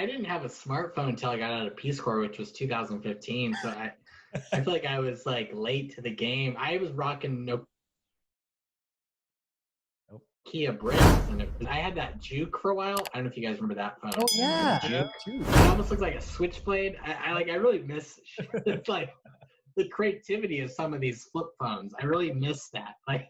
I didn't have a smartphone until I got out of Peace Corps, which was 2015. So I feel like I was like late to the game. I was rocking Nokia bricks, and I had that Juke for a while. I don't know if you guys remember that phone. Oh yeah, Juke. It almost looks like a switchblade. I really miss. It's like the creativity of some of these flip phones. I really miss that. Like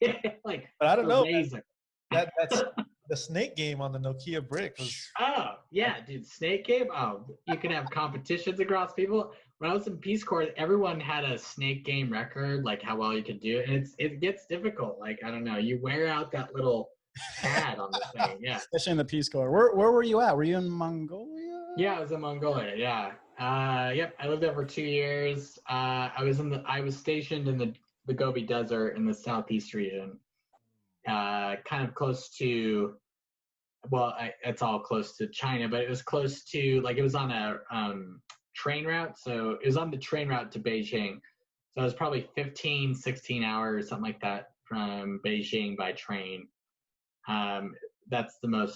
But I don't know. Razor. That's the snake game on the Nokia brick was. Oh yeah, dude, snake game. Oh, you can have competitions across people. When I was in Peace Corps, everyone had a snake game record, like how well you could do it. And it gets difficult. Like, I don't know, you wear out that little pad on the thing. Yeah. especially in the Peace Corps. Where were you at? Were you in Mongolia? Yeah, I was in Mongolia. Yeah. Yep. I lived there for 2 years. I was stationed in the Gobi Desert in the southeast region, kind of close to. Well, it's all close to China, but it was close to, like, it was on a train route. So it was on the train route to Beijing. So it was probably 15, 16 hours, something like that, from Beijing by train. That's the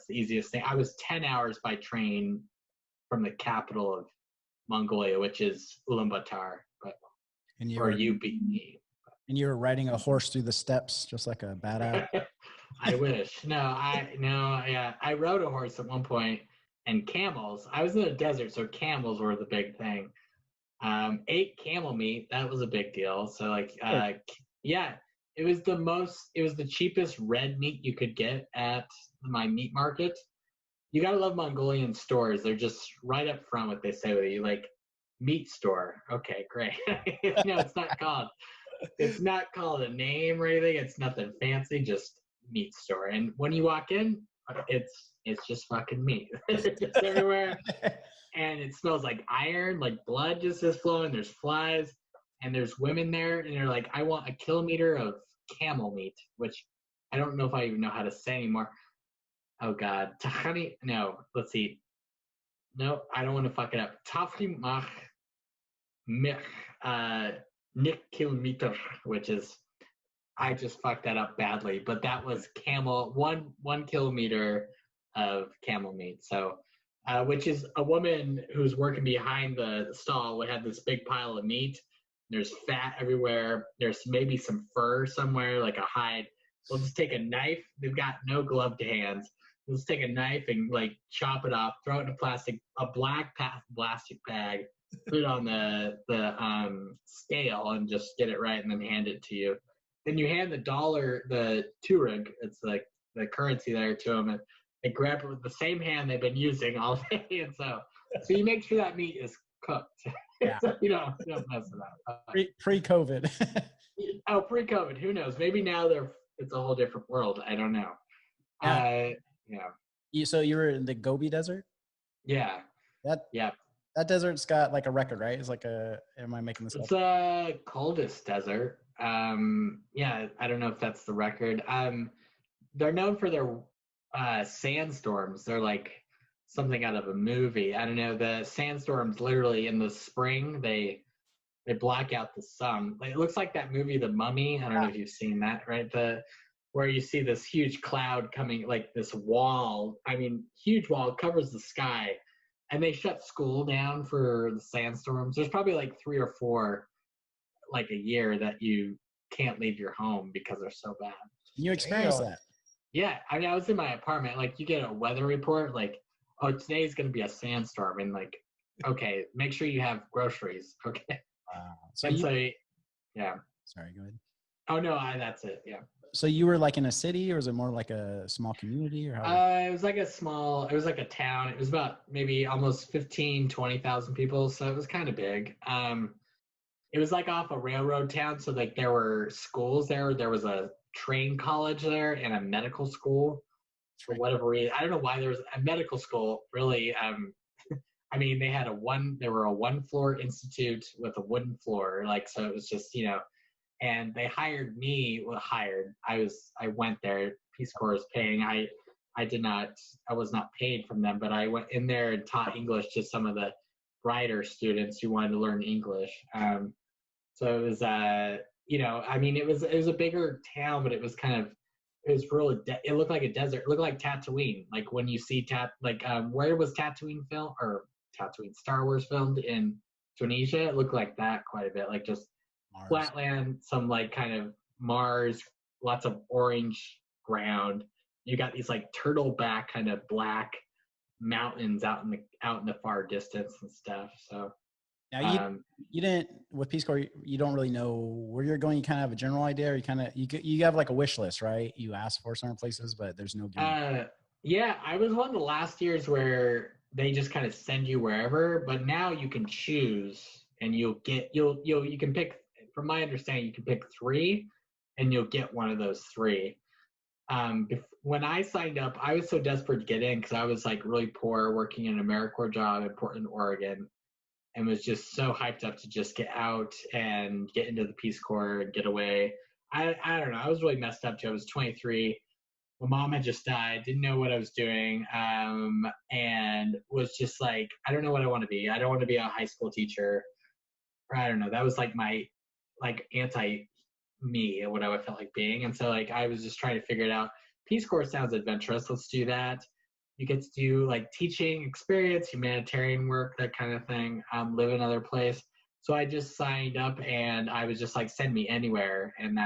easiest thing. I was 10 hours by train from the capital of Mongolia, which is Ulaanbaatar, or UBE. And you were riding a horse through the steppes, just like a badass. I wish. I rode a horse at one point, and camels. I was in the desert, so camels were the big thing. Ate camel meat. That was a big deal. So like, it was the cheapest red meat you could get at my meat market. You gotta love Mongolian stores. They're just right up front what they say with you, like, meat store. Okay, great. It's not called a name or anything. It's nothing fancy, just meat store. And when you walk in, it's just fucking meat. It's just everywhere. And it smells like iron, like blood just is flowing. There's flies, and there's women there, and they're like, I want a kilometer of camel meat, which I don't know if I even know how to say anymore. Oh God. Tahani, no, let's see. No, I don't want to fuck it up. Tafri mach mich Nick kilometer, which is, I just fucked that up badly, but that was camel, one kilometer of camel meat. So, which is a woman who's working behind the stall would have this big pile of meat. There's fat everywhere. There's maybe some fur somewhere, like a hide. We'll just take a knife. They've got no gloved hands. We'll just take a knife and like chop it off, throw it in a black plastic bag, put it on the scale, and just get it right, and then hand it to you. Then you hand the turig, it's like the currency there, to them, and they grab it with the same hand they've been using all day. And so you make sure that meat is cooked. Yeah. So you don't mess it up. Pre-COVID. Oh, pre-COVID. Who knows? Maybe now it's a whole different world. I don't know. Yeah. So you were in the Gobi Desert? Yeah. That desert's got like a record, right? It's like am I making this up? It's the coldest desert. I don't know if that's the record. They're known for their sandstorms. They're like something out of a movie. I don't know. The sandstorms, literally in the spring, they block out the sun. It looks like that movie, The Mummy. I don't know if you've seen that, right? Where you see this huge cloud coming, like this wall. I mean, huge wall covers the sky, and they shut school down for the sandstorms. There's probably like 3 or 4, like, a year that you can't leave your home because they're so bad. You experienced that? Yeah, I mean, I was in my apartment. Like, you get a weather report, like, oh, today's going to be a sandstorm, and like, okay, make sure you have groceries. Okay. Wow. Sorry, go ahead. Oh no, that's it. Yeah. So you were like in a city, or was it more like a small community, or how? It was like a town. It was about maybe almost 20,000 people. So it was kind of big. It was like off a railroad town. So like there were schools there. There was a train college there and a medical school for whatever reason. I don't know why there was a medical school, really. I mean, they were a 1-floor institute with a wooden floor. Like, so it was just, and they hired me. I went there. Peace Corps was paying. I was not paid from them, but I went in there and taught English to some of the brighter students who wanted to learn English. So it was, I mean, it was a bigger town, but it was it was really, it looked like a desert. It looked like Tatooine. Like when you see where was Tatooine filmed, or Tatooine, Star Wars filmed in Tunisia? It looked like that quite a bit. Like just Mars. flat land, some like kind of Mars, lots of orange ground. You got these like turtle back kind of black mountains out in the far distance and stuff. So now you didn't, with Peace Corps, you don't really know where you're going. You kind of have a general idea, or you have like a wish list, right? You ask for certain places, but there's no guarantee. Yeah, I was one of the last years where they just kind of send you wherever, but now you can choose, and you can pick. From my understanding, you can pick 3, and you'll get one of those 3. When I signed up, I was so desperate to get in because I was like really poor, working in an AmeriCorps job in Portland, Oregon, and was just so hyped up to just get out and get into the Peace Corps and get away. I don't know. I was really messed up too. I was 23. My mom had just died, didn't know what I was doing, and was just like, I don't know what I want to be. I don't want to be a high school teacher. Or I don't know. That was like my anti me and what I felt like being. And so like I was just trying to figure it out. Peace Corps sounds adventurous. Let's do that. You get to do like teaching experience, humanitarian work, that kind of thing. Live in another place. So I just signed up, and I was just like, send me anywhere. And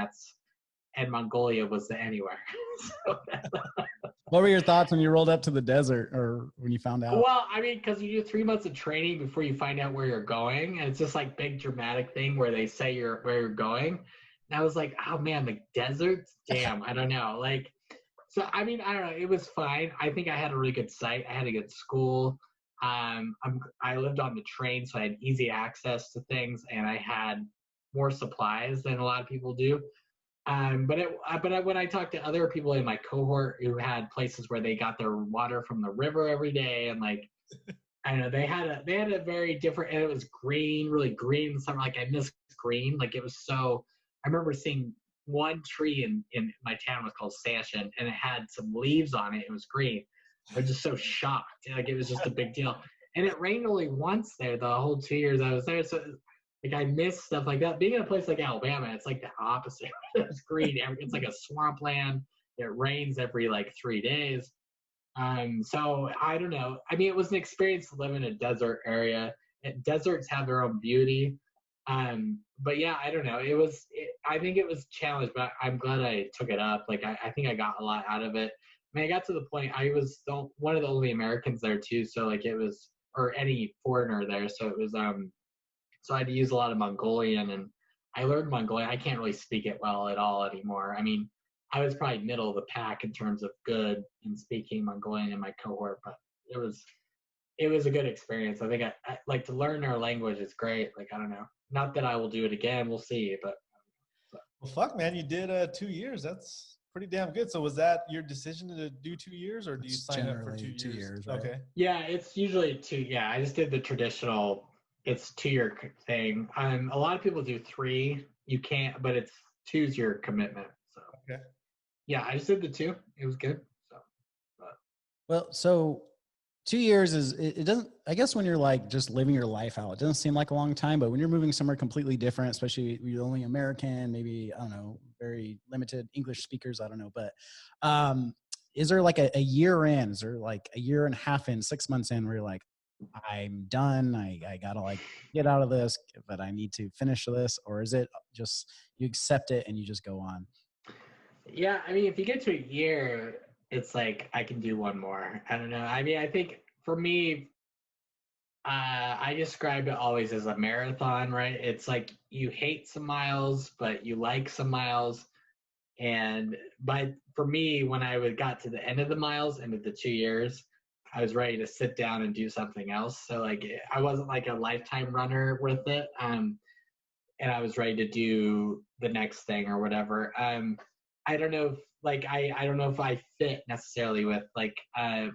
Mongolia was the anywhere. So What were your thoughts when you rolled up to the desert, or when you found out? Well, I mean, because you do 3 months of training before you find out where you're going, and it's just like big dramatic thing where they say where you're going. And I was like, oh man, the desert? Damn, I don't know. Like, so I mean, I don't know. It was fine. I think I had a really good site. I had a good school. I lived on the train, so I had easy access to things, and I had more supplies than a lot of people do. When I talked to other people in my cohort who had places where they got their water from the river every day, and like, I don't know, they had a very different, and it was green, really green in the summer. Like I miss green. Like it was so. I remember seeing one tree in my town was called Sactown, and it had some leaves on it. It was green. I was just so shocked. Like it was just a big deal. And it rained only once there the whole 2 years I was there. So like I miss stuff like that. Being in a place like Alabama, it's like the opposite. It's green. It's like a swampland. It rains every like 3 days. So I don't know. I mean, it was an experience to live in a desert area. Deserts have their own beauty. But yeah, I don't know. I think it was a challenge, but I'm glad I took it up. Like I think I got a lot out of it. I mean, I got to the point I was one of the only Americans there too. So like it was, or any foreigner there. So it was, so I had to use a lot of Mongolian, and I learned Mongolian. I can't really speak it well at all anymore. I mean, I was probably middle of the pack in terms of good in speaking Mongolian in my cohort, but it was a good experience. I think I like to learn their language. It's great. Like, I don't know. Not that I will do it again. We'll see, but. So. Well, fuck, man, you did 2 years. That's pretty damn good. So was that your decision to do 2 years, or do you sign up for 2 years? 2 years, right? Okay. Yeah, it's usually 2. Yeah, I just did the traditional. It's 2-year thing. A lot of people do 3. You can't, but it's 2's your commitment. So. Okay. Yeah, I just did the 2. It was good. So. Well, so 2 years it doesn't, I guess when you're like just living your life out, it doesn't seem like a long time, but when you're moving somewhere completely different, especially you're only American, maybe, I don't know, very limited English speakers, I don't know, but is there like a year in, is there like a year and a half in, 6 months in, where you're like, I'm done, I gotta like get out of this, but I need to finish this? Or is it just you accept it and you just go on? Yeah, I mean, if you get to a year, it's like I can do one more. I don't know. I mean, I think for me, I describe it always as a marathon, right? It's like you hate some miles, but you like some miles. But for me, when I got to the end of the miles, end of the 2 years, I was ready to sit down and do something else. So like I wasn't like a lifetime runner with it. And I was ready to do the next thing or whatever. I don't know if I don't know if I fit necessarily with like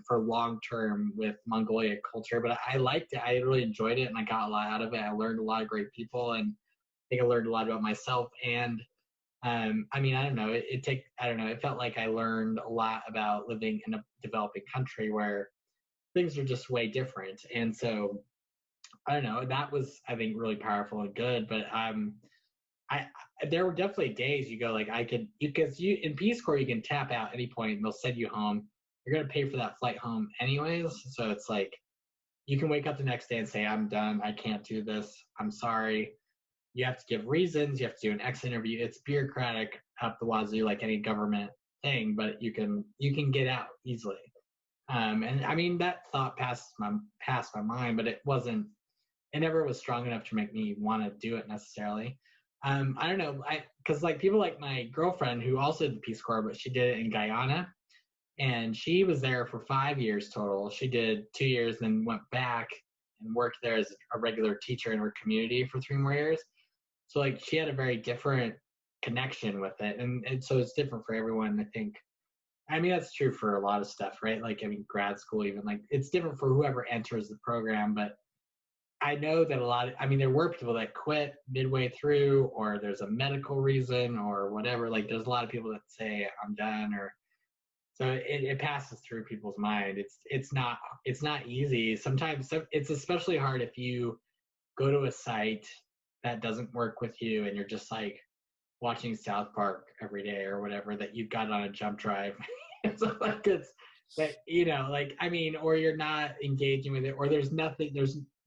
for long term with Mongolia culture, but I liked it. I really enjoyed it, and I got a lot out of it. I learned a lot of great people, and I think I learned a lot about myself. And I mean, I don't know. I don't know. It felt like I learned a lot about living in a developing country where things are just way different. And so I don't know. That was, I think, really powerful and good. But there were definitely days you go like because you in Peace Corps you can tap out any point and they'll send you home. You're gonna pay for that flight home anyways, so it's like you can wake up the next day and say I'm done. I can't do this. I'm sorry. You have to give reasons. You have to do an exit interview. It's bureaucratic up the wazoo like any government thing, but you can get out easily. And I mean that thought passed my mind, but it never was strong enough to make me want to do it necessarily. I don't know, because like people like my girlfriend who also did the Peace Corps, but she did it in Guyana, and she was there for 5 years total. She did 2 years, then went back and worked there as a regular teacher in her community for 3 more years. So like she had a very different connection with it, and so it's different for everyone. I think. I mean that's true for a lot of stuff, right? Like I mean grad school even like it's different for whoever enters the program, but I know that there were people that quit midway through, or there's a medical reason or whatever. Like there's a lot of people that say I'm done, or so it passes through people's mind. It's not easy. Sometimes it's especially hard if you go to a site that doesn't work with you and you're just like watching South Park every day or whatever that you've got on a jump drive. So like it's that like I mean, or you're not engaging with it, or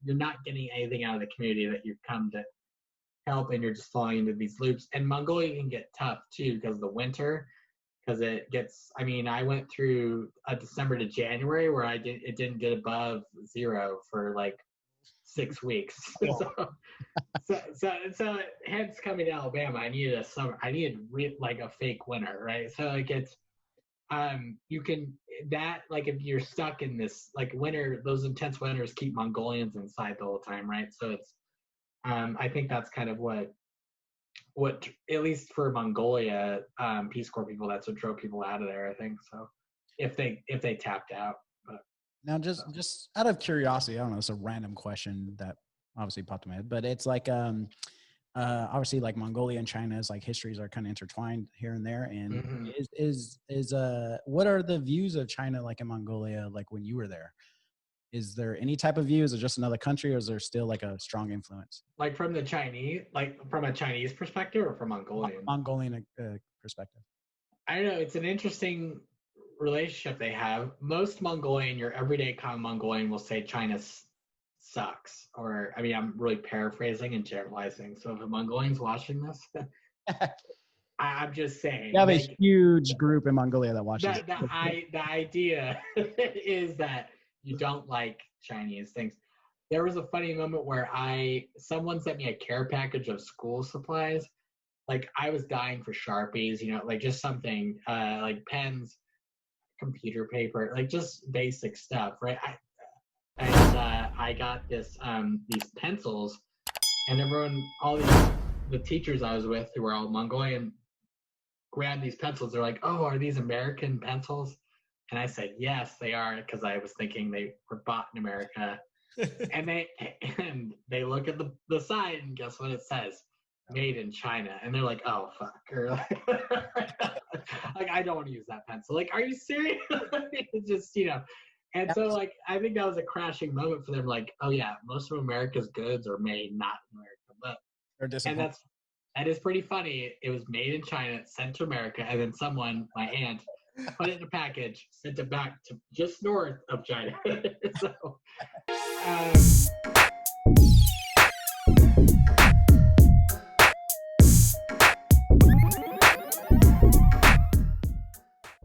you're not getting anything out of the community that you've come to help, and you're just falling into these loops. And Mongolia can get tough too because of the winter, because it gets. I mean, I went through a December to January where it didn't get above 0 for like 6 weeks. So hence coming to Alabama, I needed a summer. I needed like a fake winter, right? So like it's you can like if you're stuck in this like winter, those intense winters keep Mongolians inside the whole time, right? So it's I think that's kind of what at least for Mongolia, Peace Corps people, that's what drove people out of there, I think. So if they tapped out. But now just out of curiosity, I don't know, it's a random question that obviously popped in my head, but it's like obviously like Mongolia and China's like histories are kind of intertwined here and there. And is what are the views of China like in Mongolia, like when you were there? Is there any type of view? Is it just another country, or is there still like a strong influence? Like from a Chinese perspective, or from Mongolian? Mongolian perspective. I don't know. It's an interesting relationship they have. Most Mongolian, your everyday common Mongolian will say China sucks. Or, I mean, I'm really paraphrasing and generalizing. So if a Mongolian's watching this, I'm just saying. You have a huge group in Mongolia that watches. The idea is that you don't like Chinese things. There was a funny moment where someone sent me a care package of school supplies. Like I was dying for Sharpies, like just something like pens, computer paper, like just basic stuff, right? I got these pencils, and all the teachers I was with who were all Mongolian grabbed these pencils. They're like, "Oh, are these American pencils?" And I said, "Yes, they are," because I was thinking they were bought in America. and they look at the side, and guess what it says? Made in China. And they're like, "Oh fuck," or like I don't want to use that pencil. Like, are you serious? It's just And so, like, I think that was a crashing moment for them. Like, oh yeah, most of America's goods are made not in America, but that is pretty funny. It was made in China, sent to America, and then someone, my aunt, put it in a package, sent it back to just north of China. So,